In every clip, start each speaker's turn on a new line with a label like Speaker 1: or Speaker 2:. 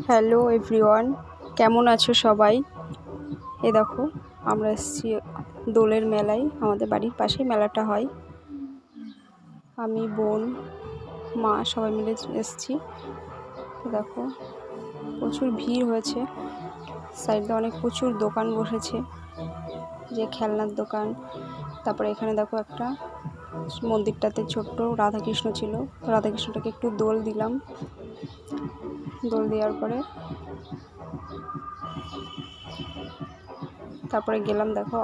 Speaker 1: Hello everyone, কেমন আছো সবাই? এ দেখো আমরা এসেছি দোলের মেলায়। আমাদের বাড়ির পাশেই মেলাটা হয়। আমি, বোন, মা সবাই মিলে এসেছি। দেখো প্রচুর ভিড় হয়েছে। সাইডে অনেক প্রচুর দোকান বসেছে, যে খেলনার দোকান। তারপরে এখানে দেখো একটা মন্দিরটাতে ছোট্ট রাধাকৃষ্ণ ছিল, রাধাকৃষ্ণটাকে একটু দোল দিলাম। দোল দেওয়ার পরে তারপরে গেলাম, দেখো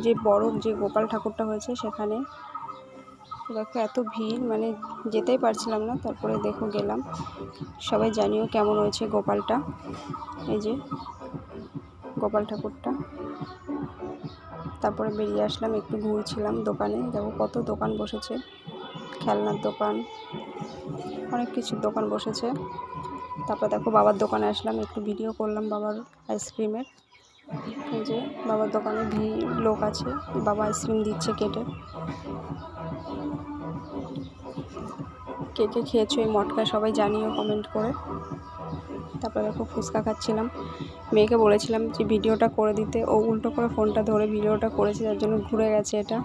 Speaker 1: যে বড় যে গোপাল ঠাকুরটা হয়েছে সেখানে। দেখো এত ভিড়, মানে যেতেই পারছিলাম না। তারপরে দেখো গেলাম। সবাই জানিও কেমন হয়েছে গোপালটা। এই যে গোপাল ঠাকুরটা। তারপরে বেরিয়ে আসলাম, একটু ঘুরছিলাম দোকানে। দেখো কত দোকান বসেছে, খেলনার দোকান, অনেক কিছুর দোকান বসেছে। তারপর দেখো বাবার দোকানে আসলাম, একটু ভিডিও করলাম বাবার আইসক্রিমের। এই যে বাবার দোকানে লোক আছে, বাবা আইসক্রিম দিচ্ছে কেটে। কে কে খেয়েছো এই মটকা সবাই জানিও কমেন্ট করে। তারপরে দেখো ফুচকা খাচ্ছিলাম। মেয়েকে বলেছিলাম যে ভিডিওটা করে দিতে, ও উল্টো করে ফোনটা ধরে ভিডিওটা করেছে, যার জন্য ঘুরে গেছে এটা।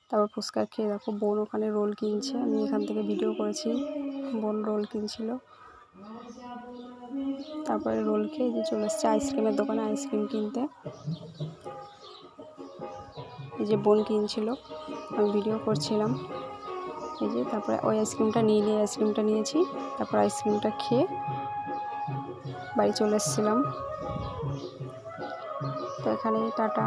Speaker 1: তারপর ফুচকা খেয়ে দেখো বোন ওখানে রোল কিনছে, আমি এখান থেকে ভিডিও করেছি। বোন রোল কিনছিল। তারপরে রোল খেয়ে যে চলে এসছে আইসক্রিমের দোকানে আইসক্রিম কিনতে। এই যে বোন কিনছিল, আমি ভিডিও করছিলাম। এই যে তারপরে ওই আইসক্রিমটা আইসক্রিমটা নিয়েছি। তারপর আইসক্রিমটা খেয়ে বাড়ি চলে এসেছিলাম। তো এখানেই টাটা।